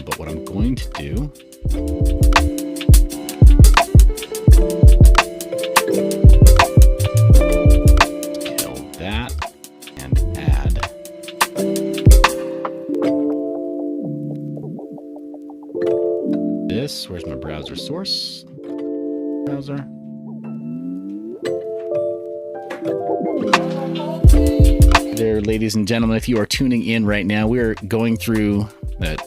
but what I'm going to do kill that and add this. Where's my browser source? Browser. There, ladies and gentlemen, if you are tuning in right now, we're going through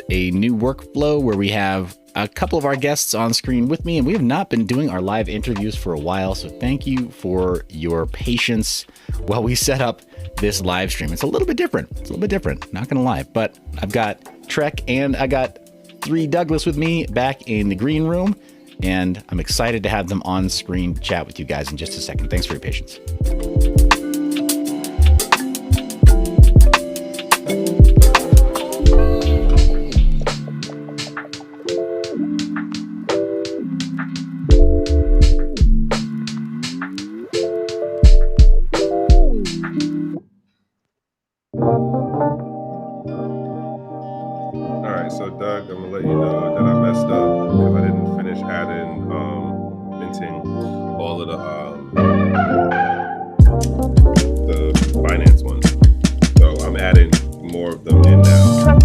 a new workflow where we have a couple of our guests on screen with me, and we have not been doing our live interviews for a while. So thank you for your patience while we set up this live stream. It's a little bit different. Not gonna lie, but I've got Trek and I got 3 Douglas with me back in the green room, and I'm excited to have them on screen chat with you guys in just a second. Thanks for your patience. So Doug, I'm gonna let you know that I messed up because I didn't finish adding minting all of the Binance ones. So I'm adding more of them in now.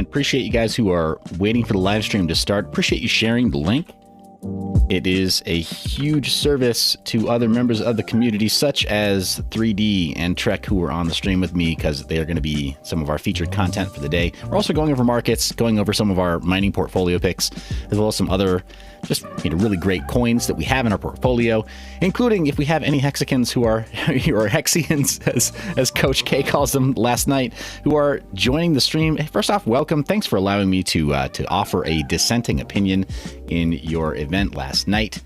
Appreciate you guys who are waiting for the live stream to start. Appreciate you sharing the link. It is a huge service to other members of the community, such as 3D and Trek, who are on the stream with me, because they are going to be some of our featured content for the day. We're also going over markets, going over some of our mining portfolio picks, as well as some other just really great coins that we have in our portfolio, including if we have any Hexicans who are Hexians, as Coach K calls them last night, who are joining the stream. First off, welcome. Thanks for allowing me to offer a dissenting opinion in your event last night.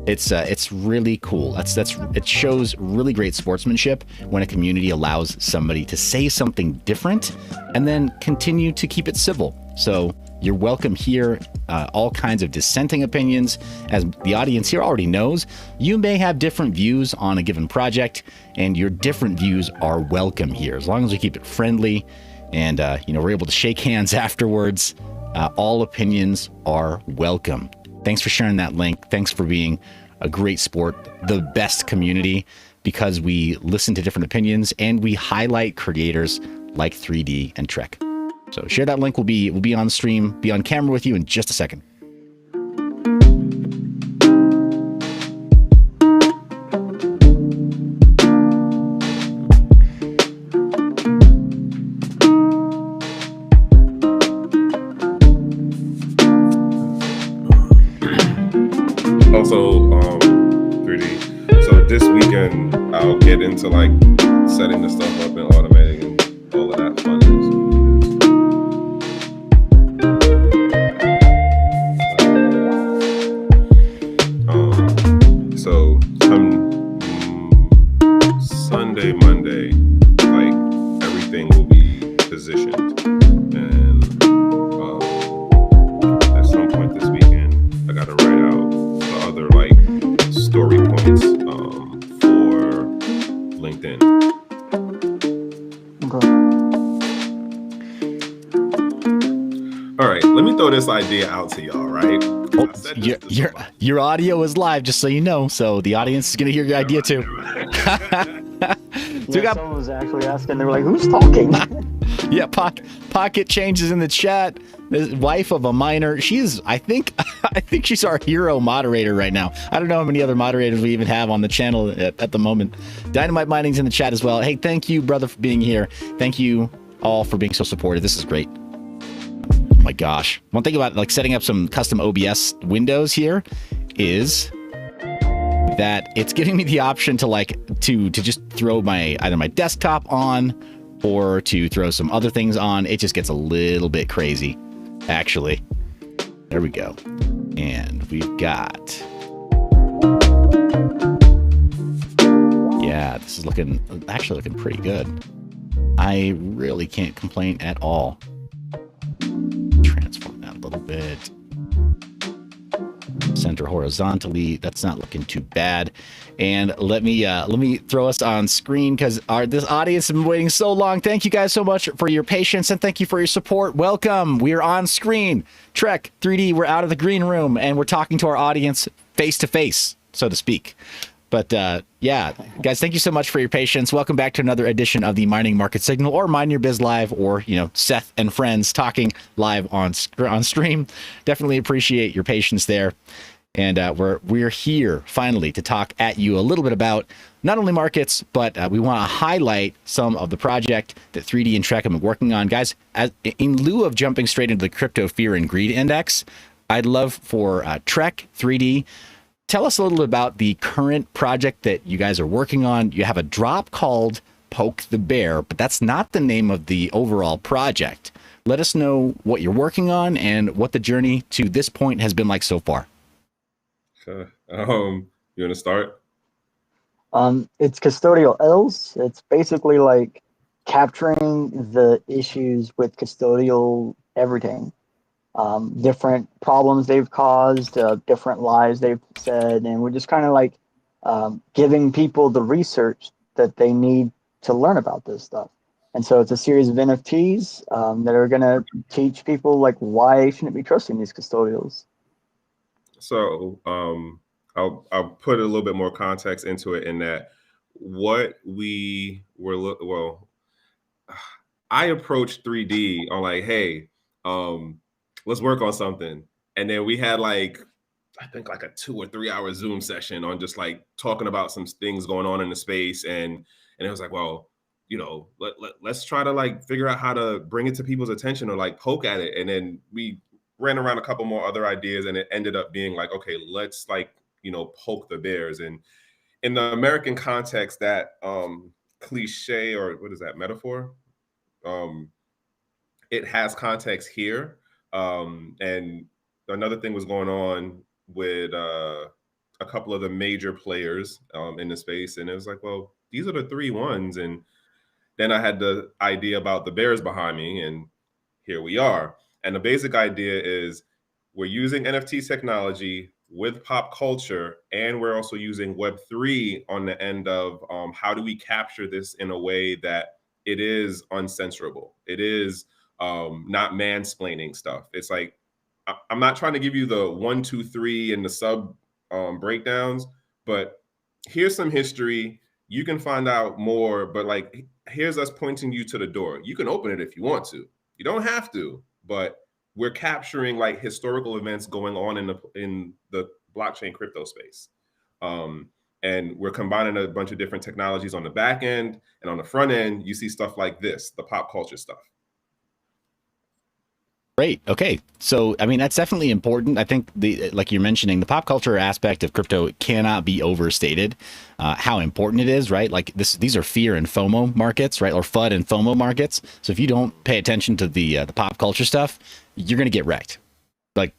It's really cool. It shows really great sportsmanship when a community allows somebody to say something different and then continue to keep it civil. So you're welcome here. All kinds of dissenting opinions. As the audience here already knows, you may have different views on a given project, and your different views are welcome here, as long as we keep it friendly and we're able to shake hands afterwards. All opinions are welcome. Thanks for sharing that link. Thanks for being a great sport, the best community, because we listen to different opinions and we highlight creators like 3D and Trek. So share that link. We'll be on stream, be on camera with you in just a second. Also, 3D. So this weekend, I'll get into like setting the stuff up and automating and all of that fun. So come Sunday, Monday, like everything will be positioned, and at some point this weekend, I gotta write out the other like story points for LinkedIn. Okay. All right, let me throw this idea out to y'all, right? Oh, your audio is live, just so you know. So the audience is going to hear your idea too. Someone was actually asking. They were like, "Who's talking?" Yeah, Pocket changes in the chat. The wife of a miner. She's, I think she's our hero moderator right now. I don't know how many other moderators we even have on the channel at the moment. Dynamite Mining's in the chat as well. Hey, thank you, brother, for being here. Thank you all for being so supportive. This is great. Oh my gosh. One thing about like setting up some custom OBS windows here is that it's giving me the option to like to just throw either my desktop on or to throw some other things on, it just gets a little bit crazy, actually. There we go. And we've got... Yeah, this is actually looking pretty good. I really can't complain at all. Transform that a little bit. Center horizontally. That's not looking too bad. And let me throw us on screen because this audience has been waiting so long. Thank you guys so much for your patience and thank you for your support. Welcome. We are on screen. Trek 3D. We're out of the green room and we're talking to our audience face to face, so to speak. But yeah, guys, thank you so much for your patience. Welcome back to another edition of the Mining Market Signal, or Mine Your Biz Live, or Seth and friends talking live on stream. Definitely appreciate your patience there. And we're here finally to talk at you a little bit about not only markets, but we want to highlight some of the project that 3D and Trek have been working on. Guys, in lieu of jumping straight into the Crypto Fear and Greed Index, I'd love for Trek 3D. Tell us a little bit about the current project that you guys are working on. You have a drop called Poke the Bear, but that's not the name of the overall project. Let us know what you're working on and what the journey to this point has been like so far. Okay. You want to start? It's custodial L's. It's basically like capturing the issues with custodial everything. Different problems they've caused, different lies they've said, and we're just kind of like giving people the research that they need to learn about this stuff. And so it's a series of NFTs that are going to teach people like why they shouldn't be trusting these custodials. So I'll put a little bit more context into it in that what we were, I approached 3D on like, hey, let's work on something. And then we had I think a 2 or 3 hour Zoom session on just like talking about some things going on in the space. And it was like, well, let's try to like figure out how to bring it to people's attention or like poke at it. And then we ran around a couple more other ideas and it ended up being like, okay, let's poke the bears. And in the American context, that cliche, or what is that, metaphor? It has context here. And another thing was going on with a couple of the major players in the space. And it was like, well, these are the 3 ones. And then I had the idea about the bears behind me, and here we are. And the basic idea is we're using NFT technology with pop culture, and we're also using Web3 on the end of how do we capture this in a way that it is uncensorable. It is not mansplaining stuff. It's like, I'm not trying to give you the 1, 2, 3 and the sub breakdowns, but here's some history. You can find out more, but like, here's us pointing you to the door. You can open it if you want to. You don't have to, but we're capturing like historical events going on in the blockchain crypto space. And we're combining a bunch of different technologies on the back end, and on the front end, you see stuff like this, the pop culture stuff. Great. Okay. So, I mean, that's definitely important. I think like you're mentioning, the pop culture aspect of crypto cannot be overstated. How important it is, right? Like these are fear and FOMO markets, right? Or FUD and FOMO markets. So if you don't pay attention to the pop culture stuff, you're going to get wrecked. Like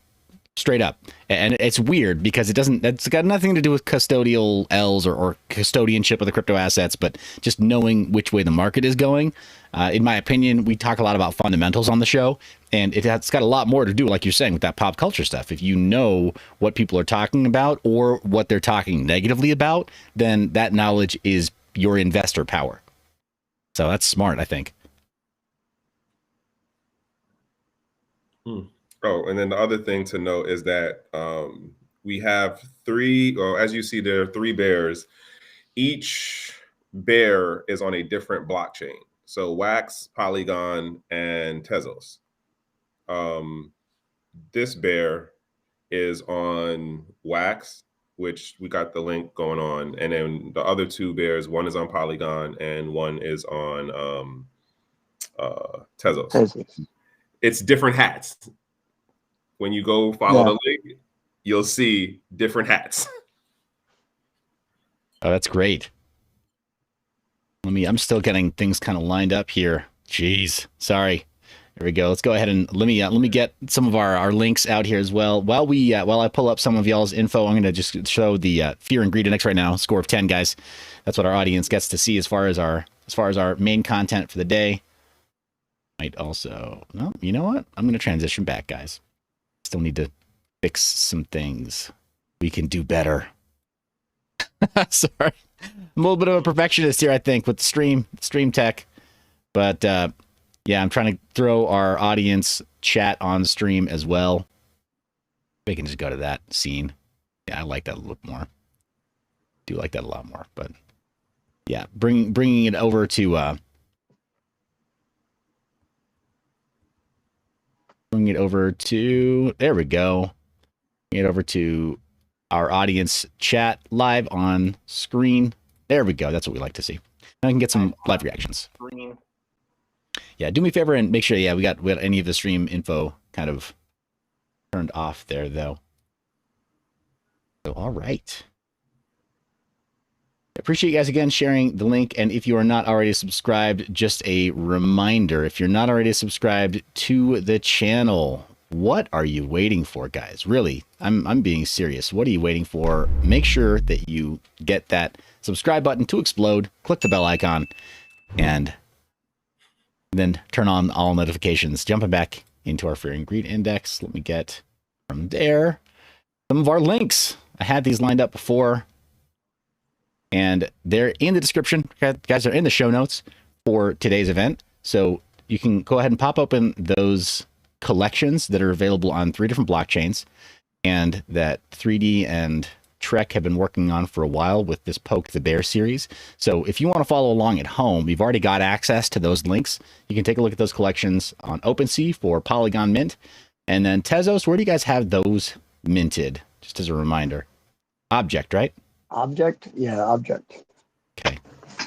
straight up. And it's weird because that's got nothing to do with custodial L's or custodianship of the crypto assets, but just knowing which way the market is going. In my opinion, we talk a lot about fundamentals on the show, and it's got a lot more to do, like you're saying, with that pop culture stuff. If you know what people are talking about or what they're talking negatively about, then that knowledge is your investor power. So that's smart, I think. Oh, and then the other thing to note is that we have 3, or as you see, there are 3 bears. Each bear is on a different blockchain. So Wax, Polygon, and Tezos. This bear is on Wax, which we got the link going on. And then the other 2 bears, one is on Polygon and one is on Tezos. It's different hats. When you go follow the link, you'll see different hats. Oh, that's great. I'm still getting things kind of lined up here. Jeez, sorry. There we go. Let's go ahead and let me get some of our links out here as well. While I pull up some of y'all's info, I'm going to just show the Fear and Greed Index right now. Score of 10, guys. That's what our audience gets to see as far as our main content for the day. Might also, no, you know what? I'm going to transition back, guys. Still need to fix some things. We can do better. Sorry, I'm a little bit of a perfectionist here, I think, with the stream tech, but yeah, I'm trying to throw our audience chat on stream as well. We can just go to that scene. Yeah, I like that a little more. Do like that a lot more, but yeah, bringing it over to bring it over to, there we go. Bring it over to our audience chat live on screen. There we go. That's what we like to see. Now I can get some live reactions. Yeah, do me a favor and make sure, yeah, we got any of the stream info kind of turned off there, though. So, all right. Appreciate you guys again sharing the link. And if you are not already subscribed, just a reminder, if you're not already subscribed to the channel, what are you waiting for, guys? Really, I'm being serious. What are you waiting for? Make sure that you get that subscribe button to explode, click the bell icon, and then turn on all notifications. Jumping back into our Fear and Greed Index, let me get from there some of our links. I had these lined up before, and they're in the description. Guys, are in the show notes for today's event. So you can go ahead and pop open those collections that are available on 3 different blockchains, and that 3D and Trek have been working on for a while with this Poke the Bear series. So if you want to follow along at home, you've already got access to those links. You can take a look at those collections on OpenSea for Polygon Mint. And then Tezos, where do you guys have those minted? Just as a reminder. Object, right? Object? Yeah, object. Okay,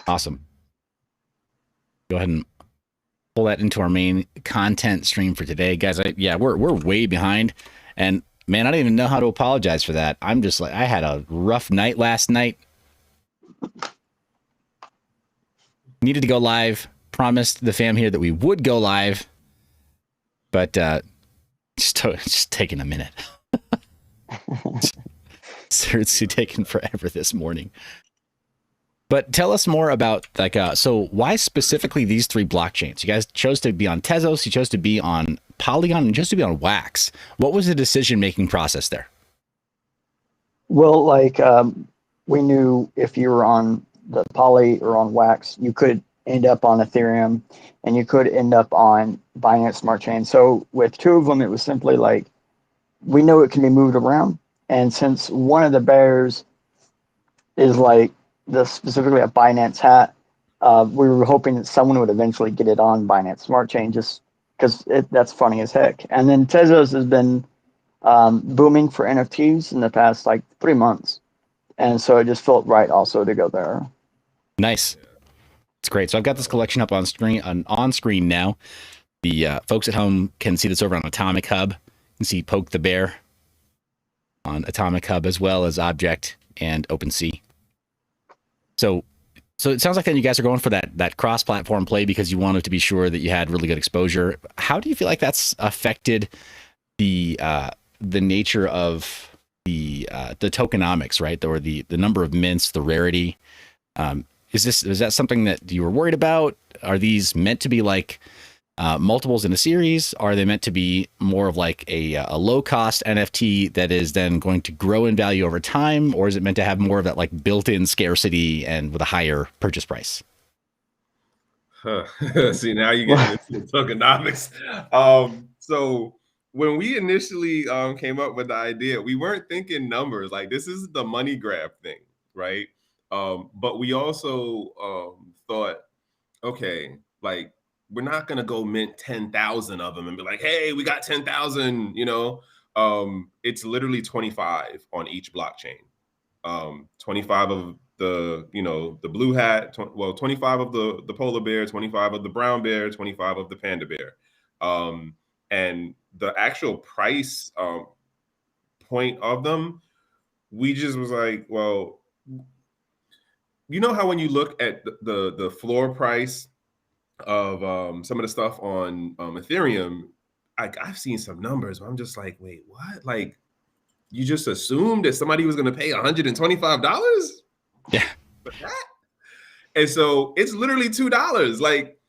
awesome. Go ahead and pull that into our main content stream for today, guys. We're way behind, and man, I don't even know how to apologize for that. I'm just like, I had a rough night last night. Needed to go live. Promised the fam here that we would go live, but just taking a minute. Seriously, taking forever this morning. But tell us more about, like, so why specifically these 3 blockchains? You guys chose to be on Tezos, you chose to be on Polygon, and chose to be on Wax. What was the decision-making process there? Well, like, we knew if you were on the Poly or on Wax, you could end up on Ethereum, and you could end up on Binance Smart Chain. So with 2 of them, it was simply like, we know it can be moved around. And since one of the bears is like specifically a Binance hat, we were hoping that someone would eventually get it on Binance Smart Chain, just because that's funny as heck. And then Tezos has been booming for NFTs in the past like 3 months, and so it just felt right also to go there. Nice, it's great. So I've got this collection up on screen now. The folks at home can see this over on Atomic Hub. You can see Poke the Bear on Atomic Hub, as well as Object and OpenSea. So it sounds like then you guys are going for that cross-platform play because you wanted to be sure that you had really good exposure. How do you feel like that's affected the nature of the tokenomics, right? Or the number of mints, the rarity. Is that something that you were worried about? Are these meant to be like multiples in a series? Are they meant to be more of like a low cost NFT that is then going to grow in value over time? Or is it meant to have more of that like built-in scarcity and with a higher purchase price? See, now you get into the tokenomics. So when we initially came up with the idea, we weren't thinking numbers. Like, this is the money grab thing, right? But we also thought, okay, like, we're not gonna go mint 10,000 of them and be like, hey, we got 10,000, it's literally 25 on each blockchain. 25 of the, the blue hat, 25 of the polar bear, 25 of the brown bear, 25 of the panda bear. And the actual price point of them, we just was like, well, you know how when you look at the floor price of some of the stuff on Ethereum, I've seen some numbers where I'm just like, wait, what? Like, you just assumed that somebody was going to pay $125 Yeah. for that? And so it's literally $2. Like,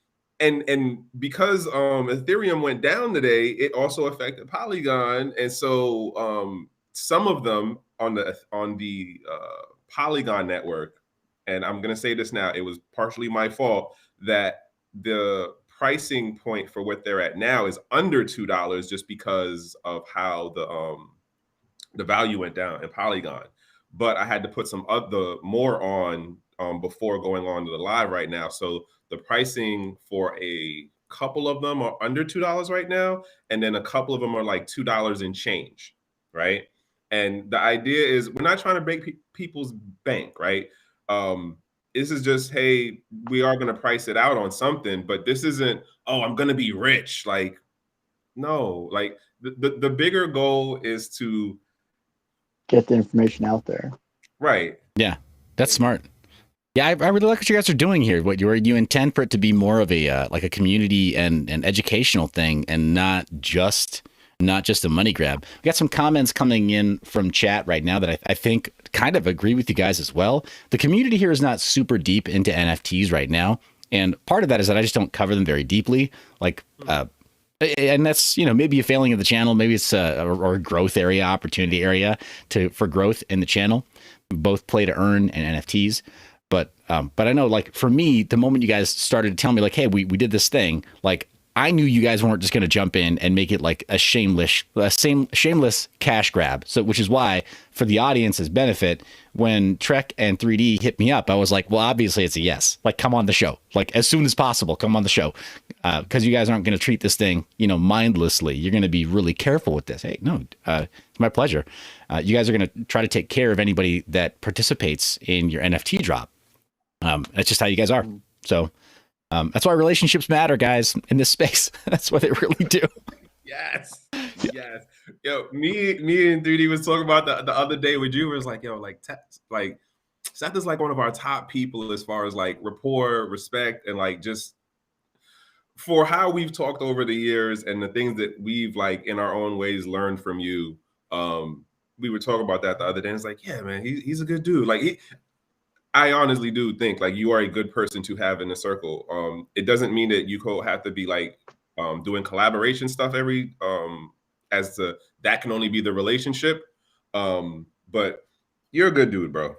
and because Ethereum went down today, it also affected Polygon. And so some of them on the Polygon network, and I'm going to say this now, it was partially my fault that the pricing point for what they're at now is under $2 just because of how the value went down in Polygon. But I had to put some other more on before going on to the live right now. So the pricing for a couple of them are under $2 right now, and then a couple of them are like $2 and change, right? And the idea is we're not trying to break people's bank, right? This is just, hey, we are going to price it out on something, but this isn't, oh, I'm going to be rich. Like, no, like the bigger goal is to get the information out there. Right. Yeah, that's smart. Yeah, I really like what you guys are doing here. What you intend for it to be more of a like a community and an educational thing, and not just a money grab. We got some comments coming in from chat right now that I think kind of agree with you guys as well. The community here is not super deep into NFTs right now, and part of that is that I just don't cover them very deeply. Like, and that's, you know, maybe a failing of the channel, maybe it's or a growth area, opportunity area for growth in the channel. Both play to earn and NFTs. But I know, like, for me, the moment you guys started telling me, like, hey, we did this thing, like, I knew you guys weren't just going to jump in and make it like a shameless cash grab. So, which is why, for the audience's benefit, when Trek and 3D hit me up, I was like, well, obviously it's a yes. Like, come on the show, like, as soon as possible, come on the show, because you guys aren't going to treat this thing, you know, mindlessly. You're going to be really careful with this. Hey, no, it's my pleasure. You guys are going to try to take care of anybody that participates in your NFT drop. That's just how you guys are. So that's why relationships matter, guys, in this space. That's what they really do. Yes. Yes. Yo, me and 3D was talking about the other day with you. It was like, yo, like Seth is like one of our top people as far as like rapport, respect, and like just for how we've talked over the years and the things that we've like in our own ways learned from you. We were talking about that the other day. And it's like, yeah, man, he's a good dude. Like I honestly do think like you are a good person to have in the circle. It doesn't mean that you have to be like doing collaboration stuff that can only be the relationship. But you're a good dude, bro.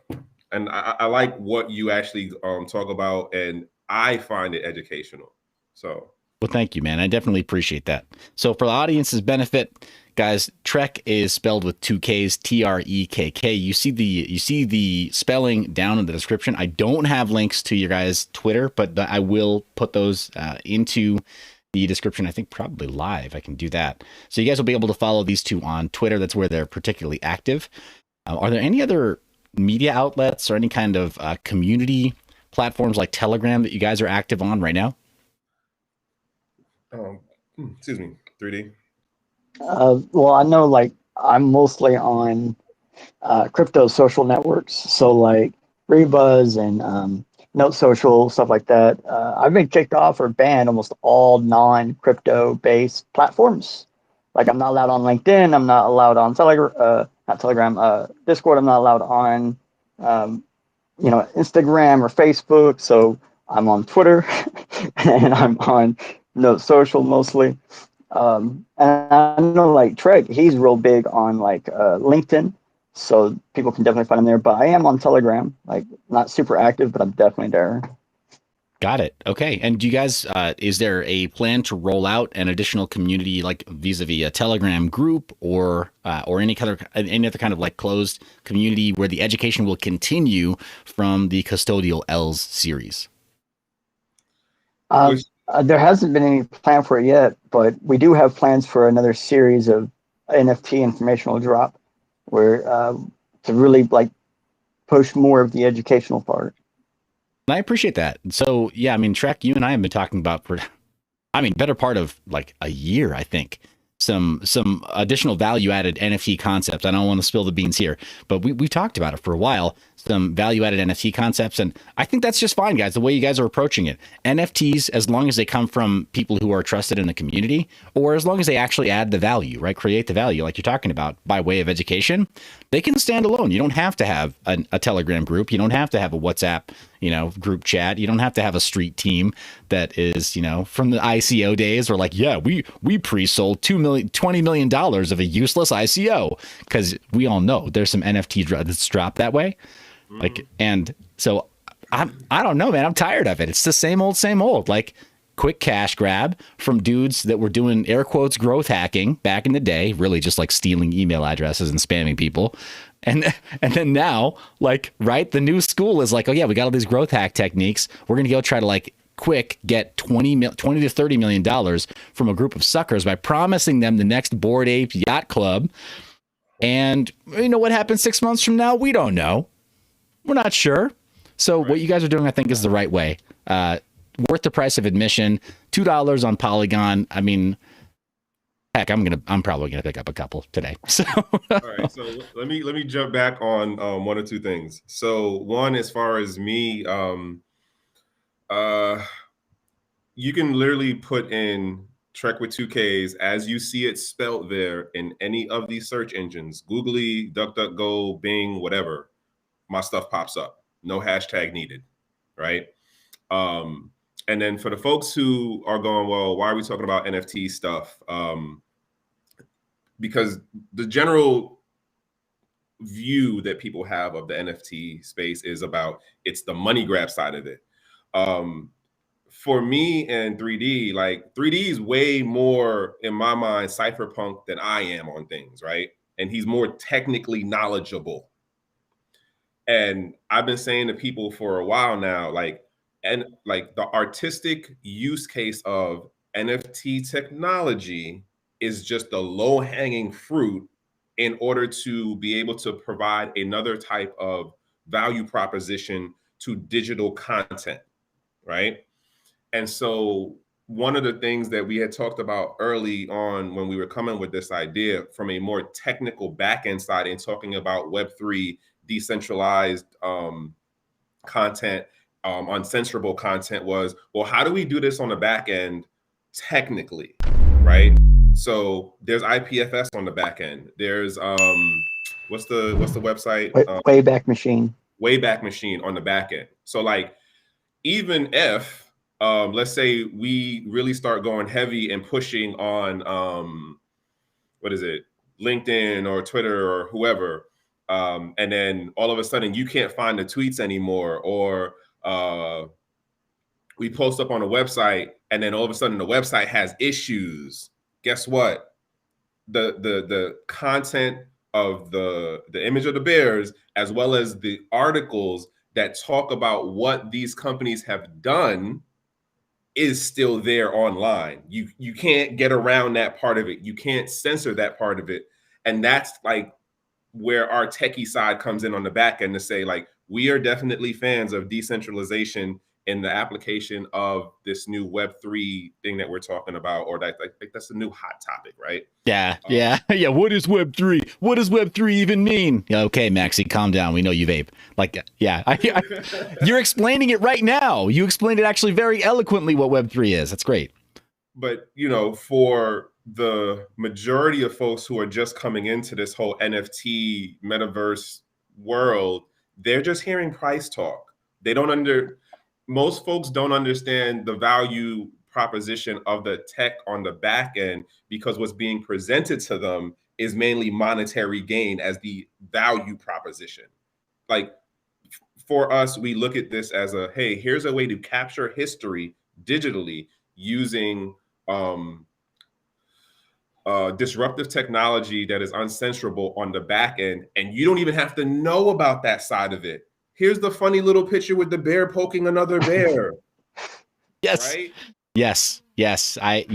And I like what you actually talk about, and I find it educational. So, well, thank you, man. I definitely appreciate that. So for the audience's benefit, guys, Trek is spelled with 2 Ks, Trekk. You see the spelling down in the description. I don't have links to your guys' Twitter, but I will put those into the description. I think probably live. I can do that. So you guys will be able to follow these two on Twitter. That's where they're particularly active. Are there any other media outlets or any kind of community platforms like Telegram that you guys are active on right now? Excuse me, 3D. Well, I know, like, I'm mostly on crypto social networks, so like Rebuzz and Note Social, stuff like that. I've been kicked off or banned almost all non-crypto based platforms. Like, I'm not allowed on LinkedIn. I'm not allowed on Discord. I'm not allowed on Instagram or Facebook. So I'm on Twitter and I'm on Note Social mostly. And I know, like, Trek, he's real big on like LinkedIn, so people can definitely find him there. But I am on Telegram, like, not super active, but I'm definitely there. Got it. Okay. And do you guys, is there a plan to roll out an additional community, like vis-a-vis a Telegram group or any other kind of like closed community where the education will continue from the Custodial L's series? There hasn't been any plan for it yet, but we do have plans for another series of NFT informational drop where to really like push more of the educational part. I appreciate that. So yeah, I mean, Trek, you and I have been talking about better part of like a year, I think. Some additional value added NFT concepts. I don't want to spill the beans here, but we've talked about it for a while. some value-added NFT concepts. And I think that's just fine, guys, the way you guys are approaching it. NFTs, as long as they come from people who are trusted in the community, or as long as they actually add the value, right? Create the value like you're talking about by way of education, they can stand alone. You don't have to have a Telegram group. You don't have to have a WhatsApp, group chat. You don't have to have a street team that is, from the ICO days, where like, yeah, we pre-sold $20 million of a useless ICO, because we all know there's some NFT that's dropped that way. Like, and so I don't know, man. I'm tired of it. It's the same old. Like, quick cash grab from dudes that were doing air quotes growth hacking back in the day, really just like stealing email addresses and spamming people. And then now, like, right, the new school is like, oh yeah, we got all these growth hack techniques. We're gonna go try to like quick get $20 to $30 million from a group of suckers by promising them the next Bored Ape Yacht Club. And you know what happens 6 months from now? We don't know. We're not sure. So what you guys are doing, I think, is the right way. Worth the price of admission. $2 on Polygon. I mean, heck, I'm probably gonna pick up a couple today. So all right. So let me jump back on one or two things. So one, as far as me, you can literally put in Trek with 2Ks as you see it spelt there in any of these search engines, Googly, DuckDuckGo, Bing, whatever. My stuff pops up. No hashtag needed, right? And then for the folks who are going, well, why are we talking about NFT stuff? Because the general view that people have of the NFT space is about it's the money grab side of it. For me and 3D, like 3D is way more, in my mind, cypherpunk than I am on things, right? And he's more technically knowledgeable. And I've been saying to people for a while now, like the artistic use case of NFT technology is just the low-hanging fruit in order to be able to provide another type of value proposition to digital content, right? And so one of the things that we had talked about early on when we were coming with this idea from a more technical back-end side and talking about Web3 decentralized content, uncensorable content was, well, how do we do this on the back end technically, right? So there's IPFS on the back end. There's what's the website? Wayback Machine. Wayback Machine on the back end. So like, even if let's say we really start going heavy and pushing on LinkedIn or Twitter or whoever, and then all of a sudden you can't find the tweets anymore, or we post up on a website and then all of a sudden the website has issues. Guess what? The content of the image of the bears, as well as the articles that talk about what these companies have done, is still there online. You can't get around that part of it. You can't censor that part of it. And that's like where our techie side comes in on the back end to say, like, we are definitely fans of decentralization in the application of this new Web3 thing that we're talking about, or that that's a new hot topic, right? Yeah. What is Web3? What does Web3 even mean? Yeah, okay, Maxi, calm down. We know you vape. Like, yeah, you're explaining it right now. You explained it actually very eloquently what Web3 is. That's great. But, for the majority of folks who are just coming into this whole NFT metaverse world, they're just hearing price talk. Most folks don't understand the value proposition of the tech on the back end, because what's being presented to them is mainly monetary gain as the value proposition. Like, for us, we look at this as hey, here's a way to capture history digitally using disruptive technology that is uncensorable on the back end, and you don't even have to know about that side of it. Here's the funny little picture with the bear poking another bear. Yes. Right? Yes. I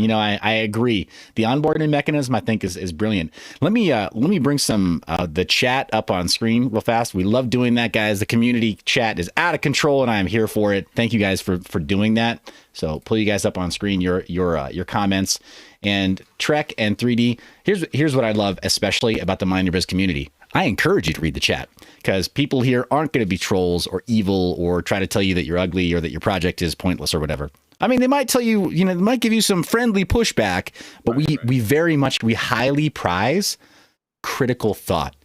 agree. The onboarding mechanism, I think, is brilliant. Let me bring some the chat up on screen real fast. We love doing that, guys. The community chat is out of control, and I am here for it. Thank you guys for doing that. So pull you guys up on screen, your comments. And Trek and 3D. Here's what I love, especially about the Mind Your Biz community. I encourage you to read the chat, because people here aren't going to be trolls or evil or try to tell you that you're ugly or that your project is pointless or whatever. I mean, they might tell you, they might give you some friendly pushback, but we highly prize critical thought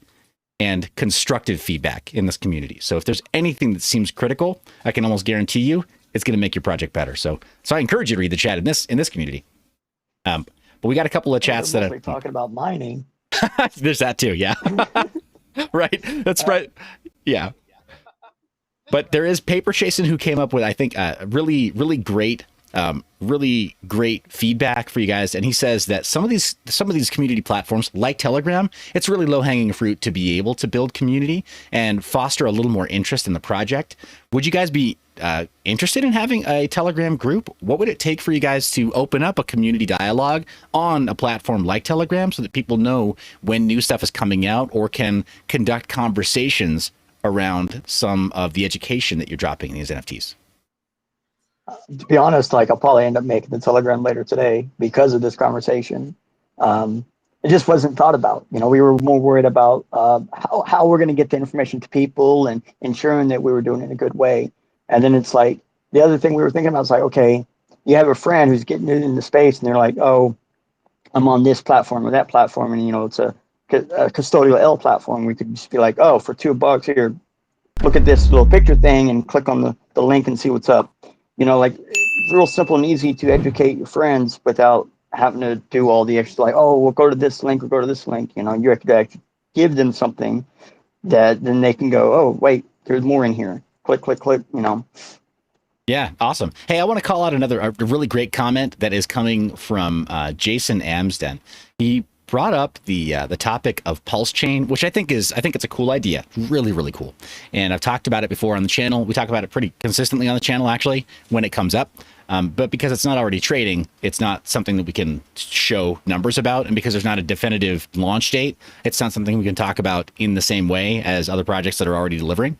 and constructive feedback in this community. So if there's anything that seems critical, I can almost guarantee you it's going to make your project better. So I encourage you to read the chat in this community. But we got a couple of chats that are talking about mining. There's that too. Yeah. Right. That's right. Yeah. But there is Paper Chasin who came up with, I think, really great feedback for you guys. And he says that some of these community platforms like Telegram, it's really low hanging fruit to be able to build community and foster a little more interest in the project. Would you guys be interested in having a Telegram group? What would it take for you guys to open up a community dialogue on a platform like Telegram so that people know when new stuff is coming out or can conduct conversations around some of the education that you're dropping in these NFTs? To be honest, I'll probably end up making the Telegram later today because of this conversation. It just wasn't thought about. We were more worried about how we're going to get the information to people and ensuring that we were doing it in a good way. And then it's the other thing we were thinking about is okay, you have a friend who's getting into space and they're like, oh, I'm on this platform or that platform. And, it's a Custodial L platform. We could just be like, oh, for $2 here, look at this little picture thing and click on the link and see what's up. Real simple and easy to educate your friends without having to do all the extra, oh, we'll go to this link or go to this link. You have to actually give them something that then they can go, oh, wait, there's more in here. Click, click, click, Yeah, awesome. Hey, I want to call out a really great comment that is coming from Jason Amsden. He brought up the topic of pulse chain, which I think it's a cool idea. Really, really cool. And I've talked about it before on the channel. We talk about it pretty consistently on the channel, actually, when it comes up. But because it's not already trading, it's not something that we can show numbers about. And because there's not a definitive launch date, it's not something we can talk about in the same way as other projects that are already delivering.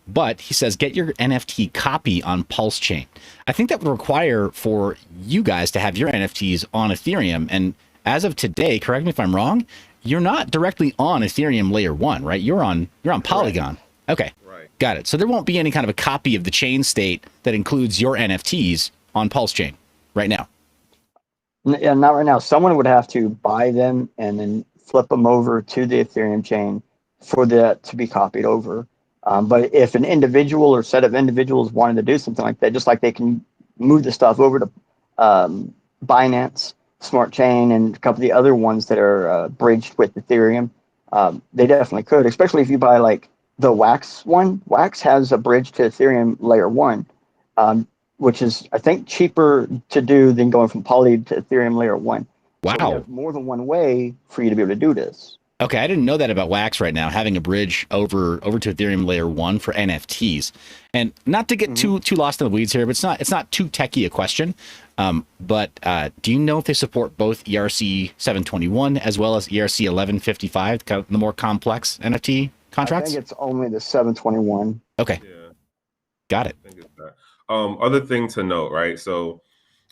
But he says, get your NFT copy on Pulse Chain. I think that would require for you guys to have your NFTs on Ethereum. And as of today, correct me if I'm wrong, you're not directly on Ethereum layer 1, right? You're on Polygon. Right. Okay. Right. Got it. So there won't be any kind of a copy of the chain state that includes your NFTs on Pulse Chain right now. Yeah, not right now. Someone would have to buy them and then flip them over to the Ethereum chain for that to be copied over. But if an individual or set of individuals wanted to do something like that, just like they can move the stuff over to Binance Smart Chain and a couple of the other ones that are bridged with Ethereum, they definitely could, especially if you buy the Wax one. Wax has a bridge to Ethereum layer 1, which is, I think, cheaper to do than going from Poly to Ethereum layer 1. Wow. So there's more than one way for you to be able to do this. Okay, I didn't know that about Wax right now, having a bridge over to Ethereum layer 1 for NFTs. And not to get too lost in the weeds here, but it's not too techie a question. But do you know if they support both ERC 721 as well as ERC 1155, the more complex NFT contracts? I think it's only the 721. Okay. Yeah. Got it. I think it's that. Other thing to note, right? So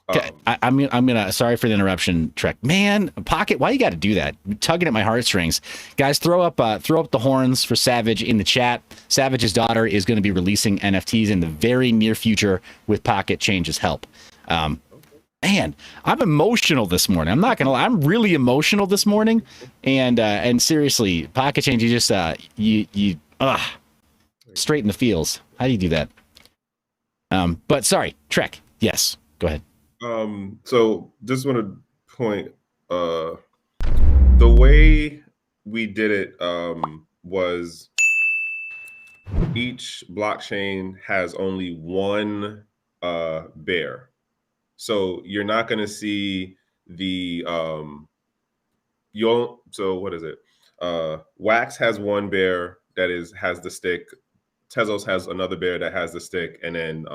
I'm gonna sorry for the interruption, Trek. Man, Pocket, why you got to do that? You're tugging at my heartstrings, guys. Throw up the horns for Savage in the chat. Savage's daughter is going to be releasing NFTs in the very near future with Pocket Change's help. Man, I'm emotional this morning. I'm not gonna lie, I'm really emotional this morning. And seriously, Pocket Change, you just you straighten the feels. How do you do that? But sorry, Trek. Yes, go ahead. So just want to point, the way we did it was each blockchain has only one bear. So you're not going to see the so what is it? Wax has one bear that has the stick. Tezos has another bear that has the stick, and then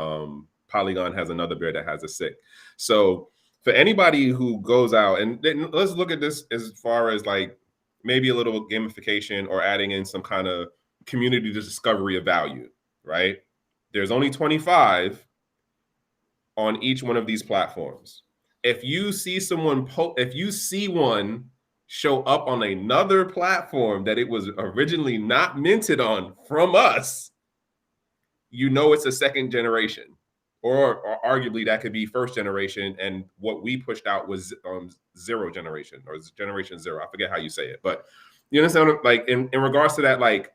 Polygon has another bear that has a stick. So for anybody who goes out, and let's look at this as far as maybe a little gamification or adding in some kind of community discovery of value, right? There's only 25 on each one of these platforms. If you see someone, if you see one show up on another platform that it was originally not minted on from us, you know it's a second generation. Or arguably that could be first generation, and what we pushed out was zero generation, or generation zero. I forget how you say it, but you understand, like in regards to that, like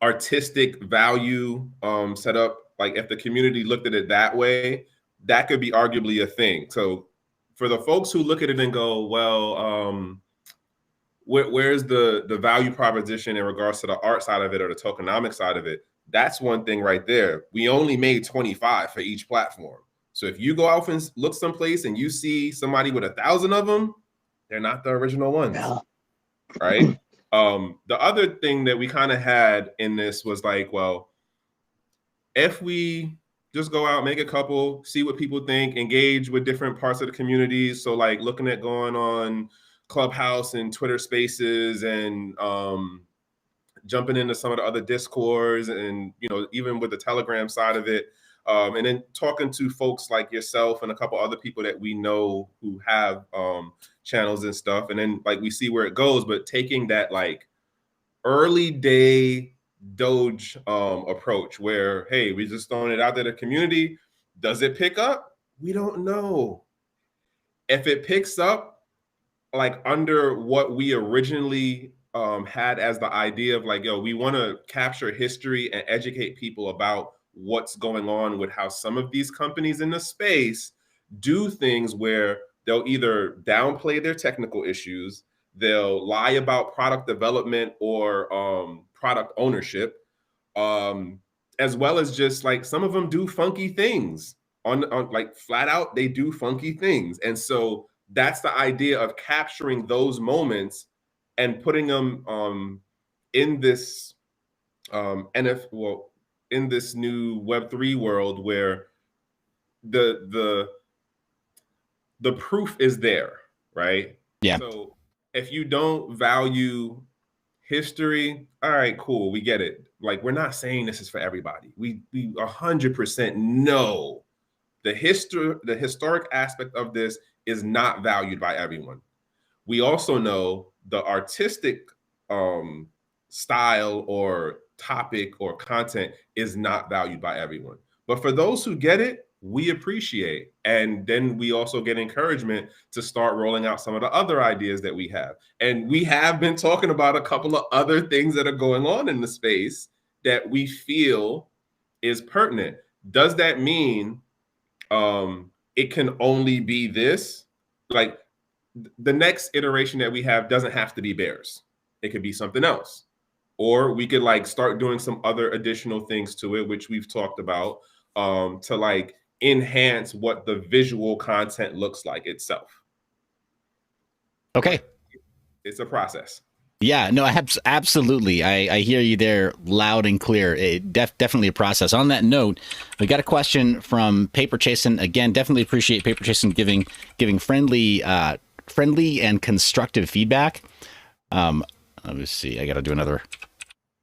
artistic value set up, like if the community looked at it that way, that could be arguably a thing. So for the folks who look at it and go, well, where's the value proposition in regards to the art side of it or the tokenomic side of it? That's one thing right there. We only made 25 for each platform. So if you go out and look someplace and you see somebody with 1,000 of them, they're not the original ones, right? The other thing that we kind of had in this was like, well, if we just go out, make a couple, see what people think, engage with different parts of the communities. So like looking at going on Clubhouse and Twitter Spaces and jumping into some of the other Discords and, you know, even with the Telegram side of it. And then talking to folks like yourself and a couple other people that we know who have channels and stuff. And then like we see where it goes, but taking that like early day Doge approach where, hey, we just throwing it out there to the community. Does it pick up? We don't know. If it picks up like under what we originally had as the idea of like, yo, we want to capture history and educate people about what's going on with how some of these companies in the space do things where they'll either downplay their technical issues, they'll lie about product development or product ownership, as well as just like some of them do funky things on like flat out, they do funky things. And so that's the idea of capturing those moments and putting them in this in this new Web3 world where the proof is there, right? Yeah. So if you don't value history, all right, cool, we get it. Like, we're not saying this is for everybody. We 100% know the historic aspect of this is not valued by everyone. We also know the artistic style or topic or content is not valued by everyone. But for those who get it, we appreciate. And then we also get encouragement to start rolling out some of the other ideas that we have. And we have been talking about a couple of other things that are going on in the space that we feel is pertinent. Does that mean it can only be this? Like, the next iteration that we have doesn't have to be bears. It could be something else. Or we could like start doing some other additional things to it, which we've talked about, to like enhance what the visual content looks like itself. Okay. It's a process. Yeah, no, absolutely. I hear you there loud and clear. Definitely a process. On that note, we got a question from Paper Chasin. Again, definitely appreciate Paper Chasin giving friendly and constructive feedback. Let me see. I got to do another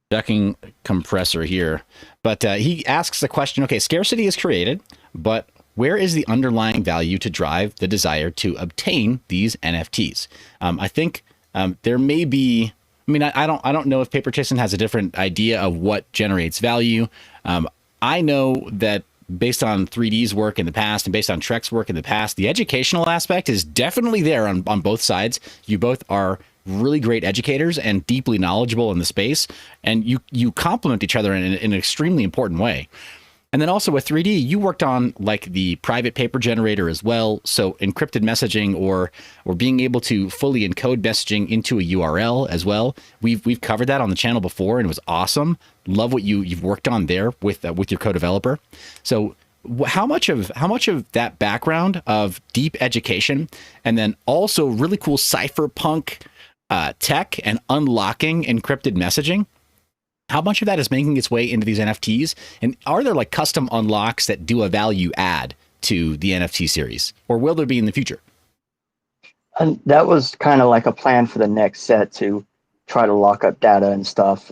ducking compressor here. But he asks the question, okay, scarcity is created, but where is the underlying value to drive the desire to obtain these NFTs? I think there may be, I mean, I don't know if Paper Chasin has a different idea of what generates value. I know that based on 3D's work in the past and based on Trek's work in the past, the educational aspect is definitely there on both sides. You both are really great educators and deeply knowledgeable in the space, and you complement each other in an extremely important way. And then also with 3D, you worked on like the private paper generator as well. So encrypted messaging or being able to fully encode messaging into a URL as well. We've covered that on the channel before, and it was awesome. Love what you've worked on there with your co-developer. So how much of that background of deep education and then also really cool cypherpunk tech and unlocking encrypted messaging, how much of that is making its way into these NFTs? And are there like custom unlocks that do a value add to the NFT series, or will there be in the future? And that was kind of like a plan for the next set to try to lock up data and stuff.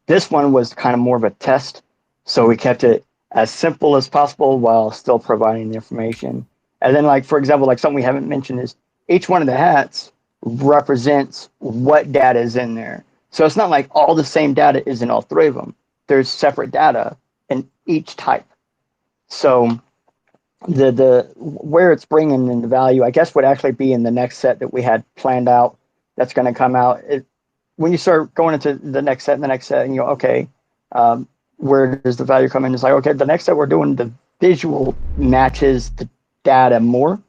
This one was kind of more of a test, so we kept it as simple as possible while still providing the information. And then, like, for example, like something we haven't mentioned is each one of the hats represents what data is in there. So it's not like all the same data is in all three of them. There's separate data in each type. So the where it's bringing in the value, I guess, would actually be in the next set that we had planned out. That's going to come out. When you start going into the next set, and you go, okay, where does the value come in? It's like, okay, the next set we're doing, the visual matches the data more.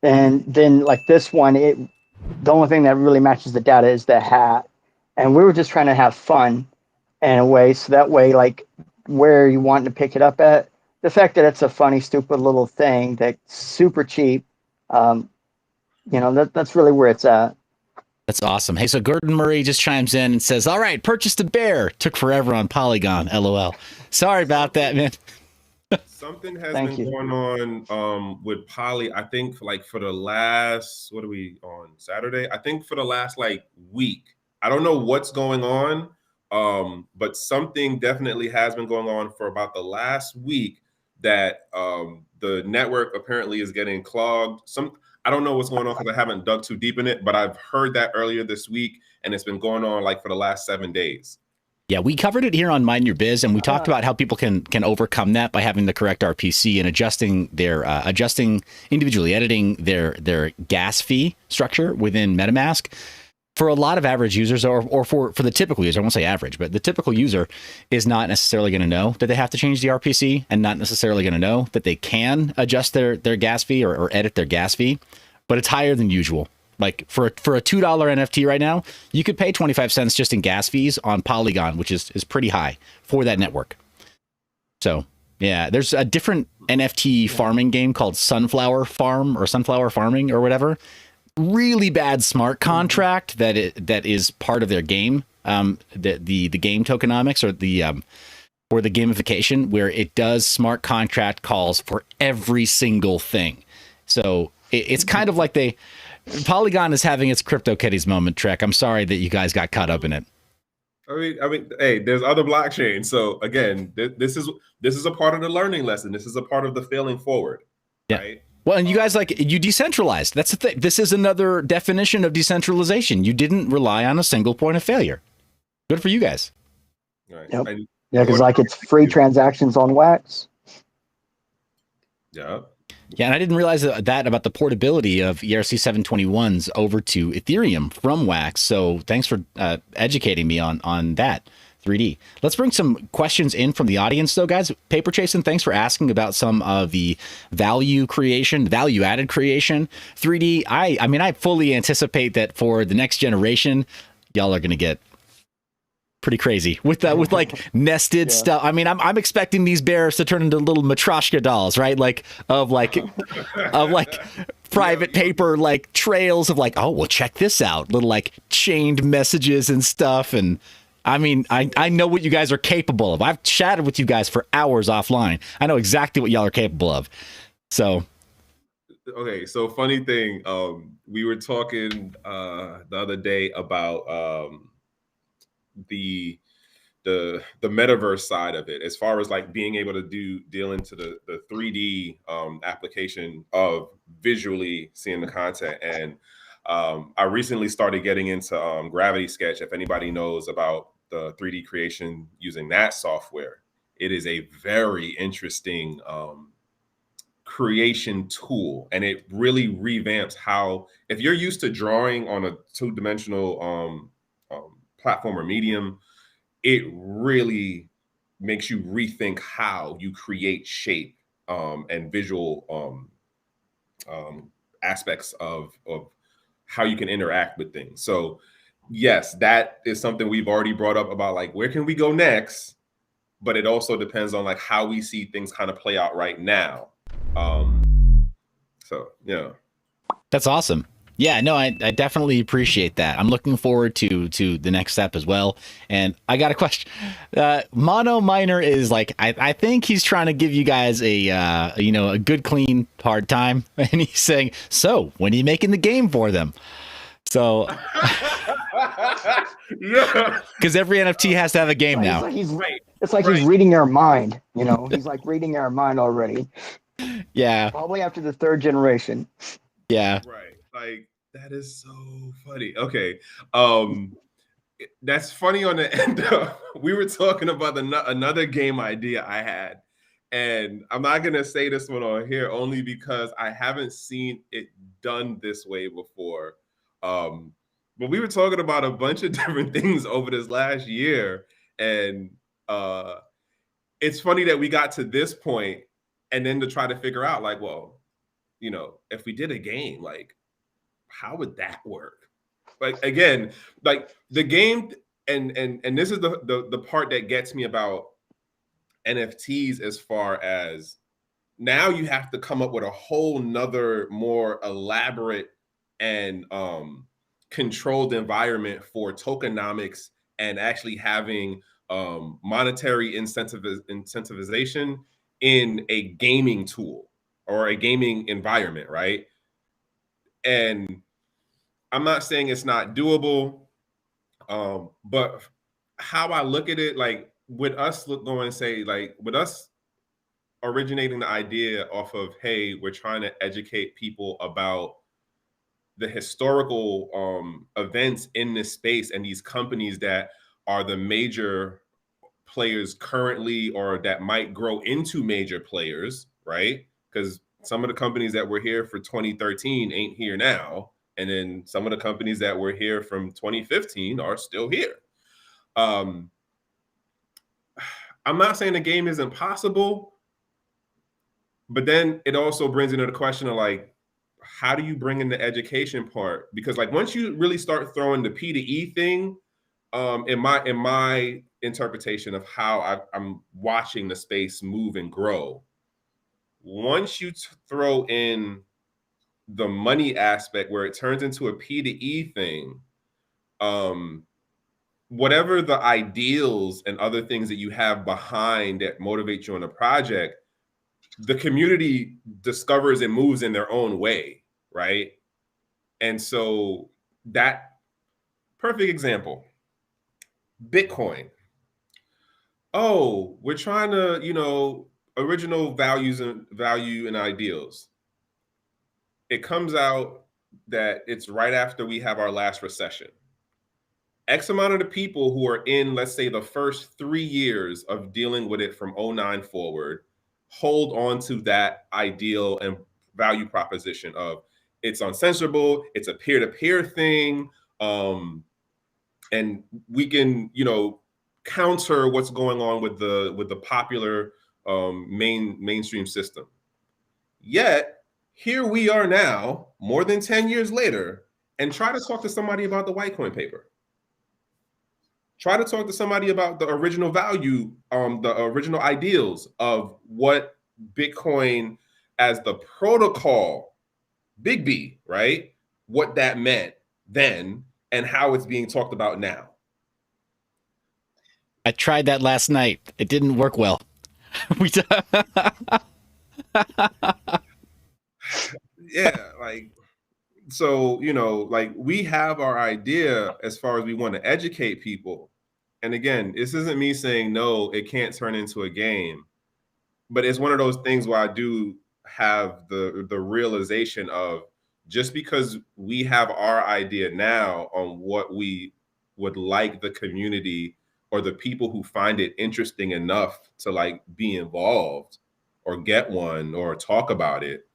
And then like this one, the only thing that really matches the data is the hat. And we were just trying to have fun in a way. So that way, like where you want to pick it up at, the fact that it's a funny, stupid little thing that's super cheap, that's really where it's at. That's awesome. Hey, so Gordon Murray just chimes in and says, all right, purchased a bear. Took forever on Polygon. LOL. Sorry about that, man. Something has been going on with Poly, I think for the last, what are we on, Saturday? I think for the last week. I don't know what's going on, but something definitely has been going on for about the last week that the network apparently is getting clogged. I don't know what's going on because I haven't dug too deep in it, but I've heard that earlier this week, and it's been going on for the last 7 days. Yeah, we covered it here on Mind Your Biz, and we talked about how people can overcome that by having the correct RPC and adjusting individually, editing their gas fee structure within MetaMask. For a lot of average users, or for the typical user, I won't say average, but the typical user is not necessarily going to know that they have to change the RPC, and not necessarily going to know that they can adjust their gas fee or edit their gas fee, but it's higher than usual. Like for a $2 NFT right now, you could pay 25 cents just in gas fees on Polygon, which is pretty high for that network. So yeah, there's a different NFT farming game called Sunflower Farm or Sunflower Farming or whatever. Really bad smart contract that is part of their game, the game tokenomics or the gamification, where it does smart contract calls for every single thing. So it's kind of like Polygon is having its CryptoKitties moment, Trek. I'm sorry that you guys got caught up in it. I mean, hey, there's other blockchains. So again, this is a part of the learning lesson. This is a part of the failing forward. Yeah. Right? Well, and you guys you decentralized. That's the thing. This is another definition of decentralization. You didn't rely on a single point of failure. Good for you guys. Right. Yep. Yeah, because it's free transactions on Wax. Yeah. Yeah, and I didn't realize that about the portability of ERC 721s over to Ethereum from Wax. So thanks for educating me on that. 3D. Let's bring some questions in from the audience, though, guys. Paper Chasin, thanks for asking about some of the value added creation. 3D, I fully anticipate that for the next generation, y'all are going to get pretty crazy with nested stuff. I mean, I'm expecting these bears to turn into little Matryoshka dolls, right? Of private paper, trails of oh, well, check this out. Little chained messages and stuff. And I mean, I know what you guys are capable of. I've chatted with you guys for hours offline. I know exactly what y'all are capable of. So. Okay, so funny thing, we were talking the other day about the metaverse side of it, as far as being able to deal into the 3D application of visually seeing the content. And I recently started getting into Gravity Sketch. If anybody knows about the 3D creation using that software, it is a very interesting creation tool, and it really revamps how, if you're used to drawing on a two-dimensional platform or medium, it really makes you rethink how you create shape and visual aspects of how you can interact with things. So yes, that is something we've already brought up about where can we go next, but it also depends on how we see things kind of play out right now. So yeah, that's awesome. Yeah, no, I definitely appreciate that. I'm looking forward to the next step as well. And I got a question. Mono Miner is I think he's trying to give you guys a good, clean, hard time. And he's saying, so when are you making the game for them? So, yeah, because every NFT has to have a game now. He's reading our mind. He's reading our mind already. Yeah, probably after the third generation. Yeah, right. Like, that is so funny. Okay. That's funny on the end of, we were talking about another game idea I had. And I'm not going to say this one on here only because I haven't seen it done this way before. But we were talking about a bunch of different things over this last year. And it's funny that we got to this point and then to try to figure out, like, well, you know, if we did a game, like, how would that work? Like, again, like the game, and this is the part that gets me about NFTs, as far as now you have to come up with a whole nother more elaborate and controlled environment for tokenomics and actually having monetary incentivization in a gaming tool or a gaming environment, right? And I'm not saying it's not doable, but how I look at it, like with us going and say, like with us originating the idea off of, hey, we're trying to educate people about the historical events in this space and these companies that are the major players currently or that might grow into major players, right? Because some of the companies that were here for 2013 ain't here now. And then some of the companies that were here from 2015 are still here. I'm not saying the game isn't possible, but then it also brings into the question of, like, how do you bring in the education part? Because, like, once you really start throwing the P to E thing, in my interpretation of how I'm watching the space move and grow, once you throw in the money aspect where it turns into a P to E thing, whatever the ideals and other things that you have behind that motivate you on a project, the community discovers and moves in their own way, right? And so that perfect example, Bitcoin. Oh, we're trying to, you know, original values and value and ideals. It comes out that it's right after we have our last recession. X amount of the people who are in, let's say, the first 3 years of dealing with it from '09 forward, hold on to that ideal and value proposition of it's uncensorable, it's a peer-to-peer thing, and we can, you know, counter what's going on with the popular mainstream system. Yet here we are now, more than 10 years later, and try to talk to somebody about the white coin paper. Try to talk to somebody about the original value, the original ideals of what Bitcoin as the protocol, big B, right? What that meant then and how it's being talked about now. I tried that last night. It didn't work well. Yeah, like, so, you know, like we have our idea as far as we want to educate people. And again, this isn't me saying, no, it can't turn into a game, but it's one of those things where I do have the realization of, just because we have our idea now on what we would like the community or the people who find it interesting enough to like be involved or get one or talk about it,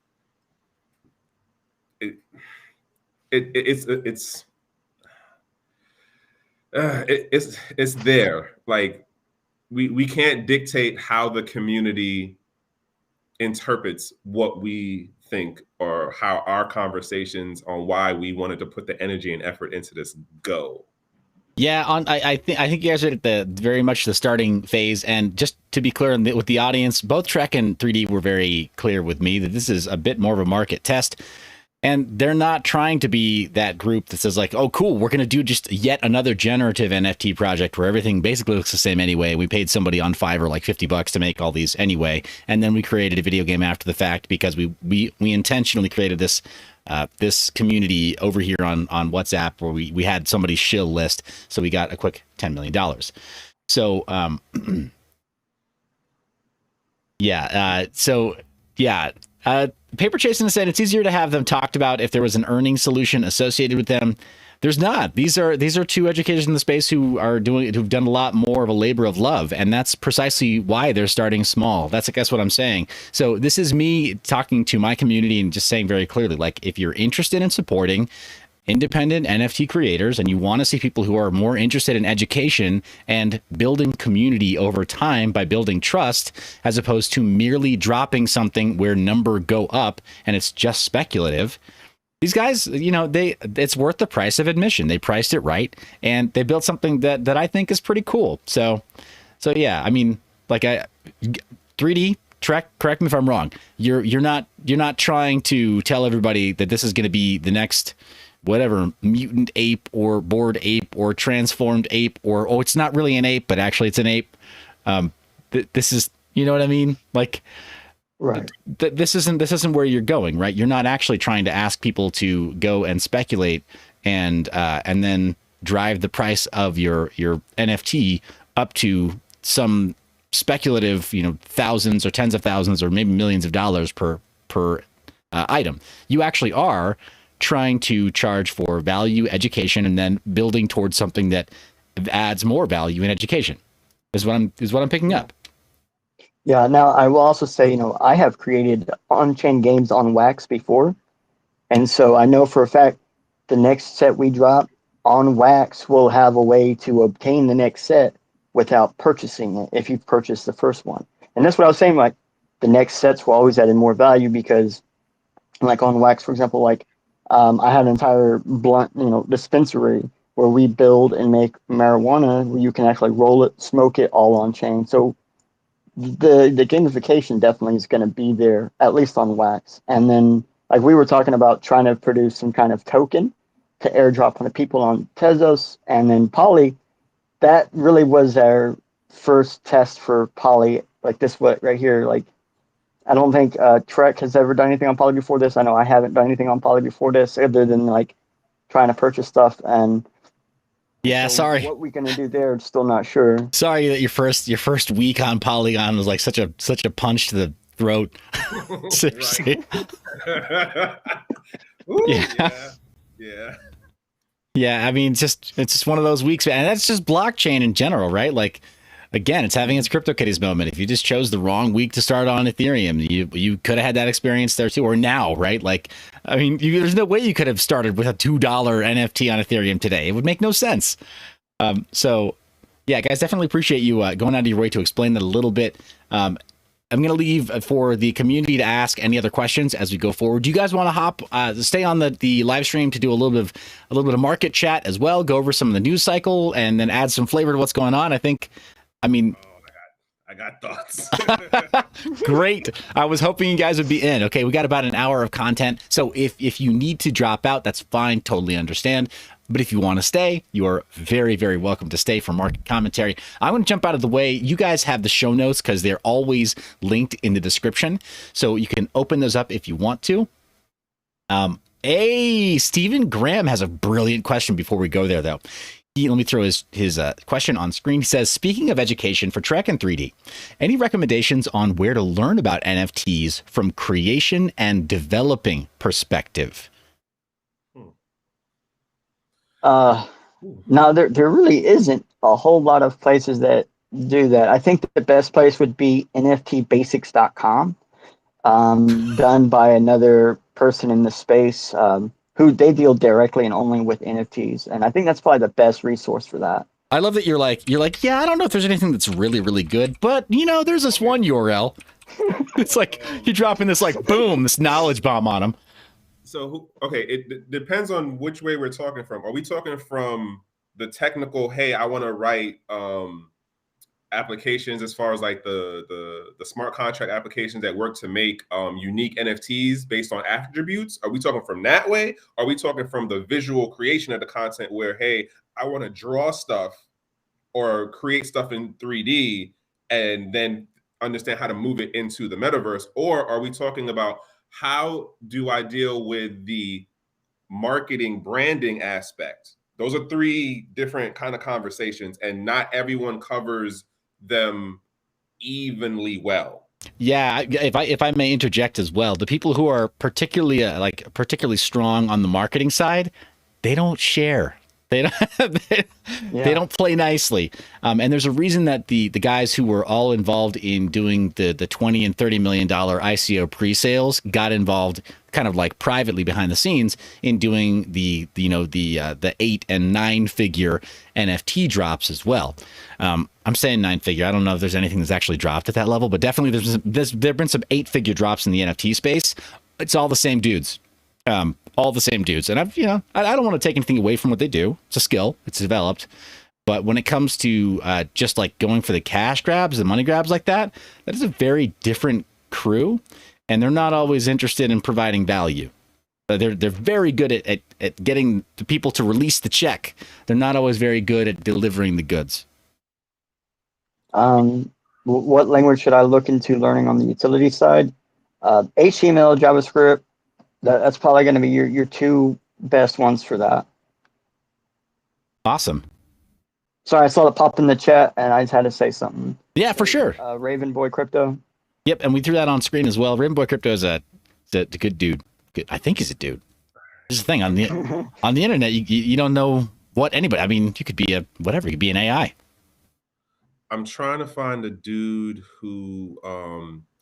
it's there. Like we can't dictate how the community interprets what we think or how our conversations on why we wanted to put the energy and effort into this go. Yeah, I think you guys are at the very much the starting phase, and just to be clear with the audience, both Trek and 3D were very clear with me that this is a bit more of a market test. And they're not trying to be that group that says like, oh, cool, we're going to do just yet another generative NFT project where everything basically looks the same anyway. We paid somebody on Fiverr like $50 to make all these anyway. And then we created a video game after the fact because we intentionally created this this community over here on WhatsApp where we had somebody's shill list. So we got a quick $10 million. So, yeah. Paper Chasing said it's easier to have them talked about if there was an earning solution associated with them. There's not. These are two educators in the space who've done a lot more of a labor of love, and that's precisely why they're starting small. That's, I guess, what I'm saying. So this is me talking to my community and just saying very clearly, like, if you're interested in supporting independent NFT creators and you want to see people who are more interested in education and building community over time by building trust, as opposed to merely dropping something where number go up and it's just speculative. These guys, it's worth the price of admission. They priced it right, and they built something that I think is pretty cool. So yeah, I mean, like 3D Trek, correct me if I'm wrong. You're not trying to tell everybody that this is going to be the next whatever mutant ape or bored ape or transformed ape, or it's not really an ape, but actually it's an ape. This is, you know what I mean? Like, right. This isn't where you're going, right? You're not actually trying to ask people to go and speculate and then drive the price of your NFT up to some speculative, thousands or tens of thousands or maybe millions of dollars per item. You actually are trying to charge for value education and then building towards something that adds more value in education is what I'm picking up. Yeah. Now I will also say, I have created on-chain games on Wax before, and so I know for a fact the next set we drop on Wax will have a way to obtain the next set without purchasing it if you've purchased the first one. And that's what I was saying. Like, the next sets will always add in more value because, like on Wax, for example, like. I had an entire blunt, dispensary where we build and make marijuana where you can actually roll it, smoke it all on chain. So the gamification definitely is going to be there, at least on Wax. And then, like we were talking about, trying to produce some kind of token to airdrop on the people on Tezos and then Poly. That really was our first test for Poly, like this what right here, like. I don't think Trek has ever done anything on Poly before this. I know I haven't done anything on Poly before this, other than like trying to purchase stuff. And yeah, so sorry, what we're gonna do there, still not sure. Sorry that your first week on Polygon was like such a punch to the throat. Seriously. Ooh, yeah. Yeah, I mean, it's just one of those weeks, and that's just blockchain in general, right? Like, again, it's having its CryptoKitties moment. If you just chose the wrong week to start on Ethereum, you could have had that experience there too, or now, right? Like, I mean, there's no way you could have started with a $2 NFT on Ethereum today. It would make no sense. So, yeah, guys, definitely appreciate you going out of your way to explain that a little bit. I'm going to leave for the community to ask any other questions as we go forward. Do you guys want to stay on the live stream to do a little bit of market chat as well, go over some of the news cycle, and then add some flavor to what's going on? I got thoughts. Great. I was hoping you guys would be in. Okay, we got about an hour of content. So if you need to drop out, that's fine. Totally understand. But if you want to stay, you are very, very welcome to stay for market commentary. I'm going to jump out of the way. You guys have the show notes because they're always linked in the description. So you can open those up if you want to. Stephen Graham has a brilliant question before we go there, though. Let me throw his question on screen. He says, speaking of education for Trek and 3D, any recommendations on where to learn about NFTs from creation and developing perspective? No, there really isn't a whole lot of places that do that. I think the best place would be nftbasics.com, done by another person in the space, who they deal directly and only with NFTs. And I think that's probably the best resource for that. I love that you're like, yeah, I don't know if there's anything that's really, really good, but there's this one URL. It's like you drop in this boom, this knowledge bomb on them. So, okay, it depends on which way we're talking from. Are we talking from the technical, hey, I want to write applications as far as like the smart contract applications that work to make unique NFTs based on attributes? Are we talking from that way? Are we talking from the visual creation of the content where, hey, I want to draw stuff or create stuff in 3D and then understand how to move it into the metaverse? Or are we talking about how do I deal with the marketing branding aspect? Those are three different kind of conversations, and not everyone covers them evenly well. Yeah, if I may interject as well, the people who are particularly particularly strong on the marketing side, they don't share. They don't they Yeah. don't play nicely. And there's a reason that the guys who were all involved in doing the 20 and $30 million ICO pre-sales got involved kind of like privately behind the scenes in doing the 8 and 9 figure NFT drops as well. I'm saying 9 figure. I don't know if there's anything that's actually dropped at that level, but definitely there've been some 8 figure drops in the NFT space. It's all the same dudes. All the same dudes. And I don't want to take anything away from what they do. It's a skill. It's developed. But when it comes to just like going for the cash grabs, the money grabs like that, that is a very different crew. And they're not always interested in providing value. They're very good at getting the people to release the check. They're not always very good at delivering the goods. What language should I look into learning on the utility side? HTML, JavaScript. That's probably going to be your 2 best ones for that. Awesome. Sorry, I saw it pop in the chat, and I just had to say something. Yeah, for sure. Raven Boy Crypto. Yep, and we threw that on screen as well. Raven Boy Crypto is a good dude. Good. I think he's a dude. This is the thing on the internet. You don't know what anybody. I mean, you could be a whatever. You could be an AI. I'm trying to find a dude who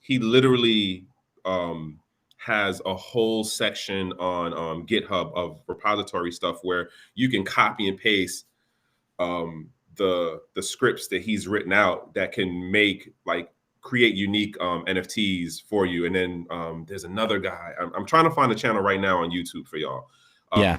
he literally has a whole section on GitHub of repository stuff where you can copy and paste the scripts that he's written out that can create unique NFTs for you. And then there's another guy. I'm trying to find a channel right now on YouTube for y'all. Yeah.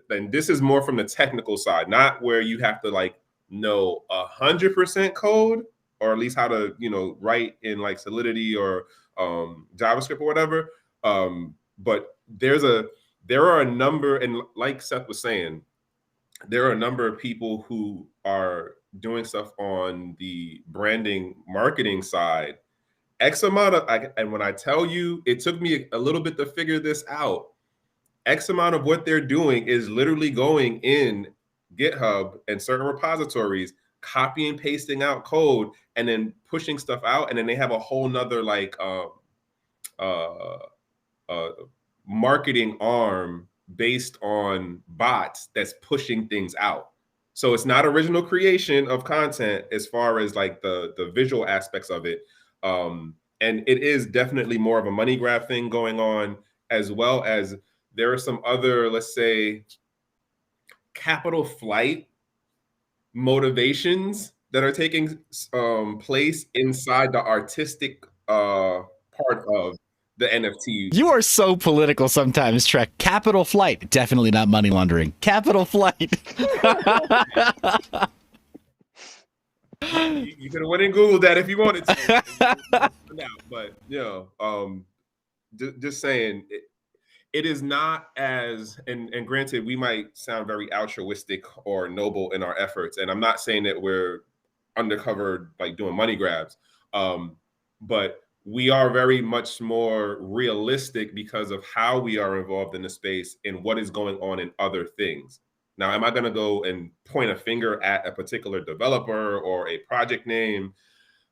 And this is more from the technical side, not where you have to know 100% code, or at least how to write in Solidity or JavaScript or whatever. But there are a number, and like Seth was saying, there are a number of people who are doing stuff on the branding marketing side. X amount of, and when I tell you, it took me a little bit to figure this out. X amount of what they're doing is literally going in GitHub and certain repositories, copy and pasting out code, and then pushing stuff out. And then they have a whole nother marketing arm based on bots that's pushing things out. So it's not original creation of content as far as the visual aspects of it. And it is definitely more of a money grab thing going on, as well as there are some other, let's say, capital flight motivations that are taking place inside the artistic part of the NFT. You are so political sometimes, Trek. Capital flight, definitely not money laundering. Capital flight. You could have went and Googled that if you wanted to. But just saying, it is not as, and granted, we might sound very altruistic or noble in our efforts, and I'm not saying that we're undercover doing money grabs, but we are very much more realistic because of how we are involved in the space and what is going on in other things. Now, am I going to go and point a finger at a particular developer or a project name?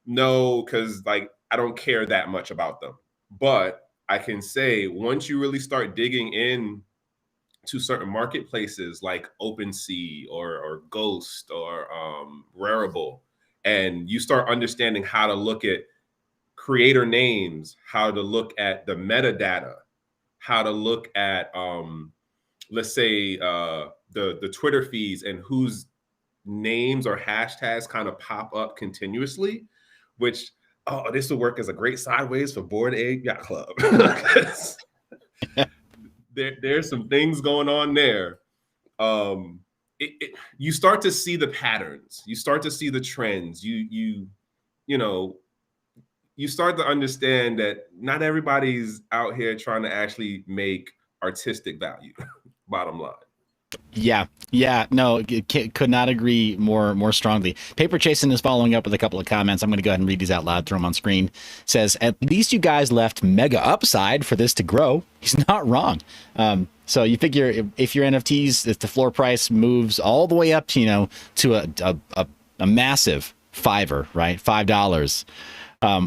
No, because I don't care that much about them. But I can say once you really start digging in to certain marketplaces like OpenSea or Ghost or Rarible, and you start understanding how to look at creator names, how to look at the metadata, how to look at let's say the Twitter feeds and whose names or hashtags kind of pop up continuously, which this will work as a great sideways for Bored Ape Yacht Club. There's some things going on there. You start to see the patterns. You start to see the trends. You start to understand that not everybody's out here trying to actually make artistic value. Bottom line. Yeah, no, could not agree more strongly. Paper Chasin is following up with a couple of comments. I'm going to go ahead and read these out loud, throw them on screen. Says, at least you guys left mega upside for this to grow. He's not wrong. So you figure if your NFTs, if the floor price moves all the way up, to a massive $5, right? $5.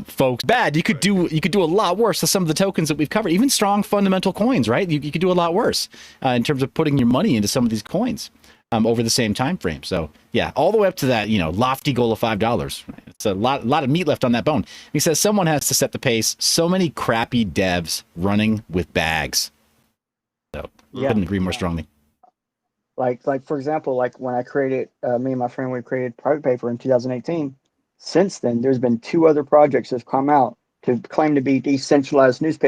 folks. Bad. You could do a lot worse with some of the tokens that we've covered. Even strong fundamental coins, right? You could do a lot worse in terms of putting your money into some of these coins over the same time frame. So yeah, all the way up to that, lofty goal of $5. Right? It's a lot of meat left on that bone. He says someone has to set the pace. So many crappy devs running with bags. So couldn't agree more strongly. Like for example, like when I created, me and my friend, we created Private Paper in 2018. Since then, there's been 2 other projects that have come out to claim to be decentralized newspaper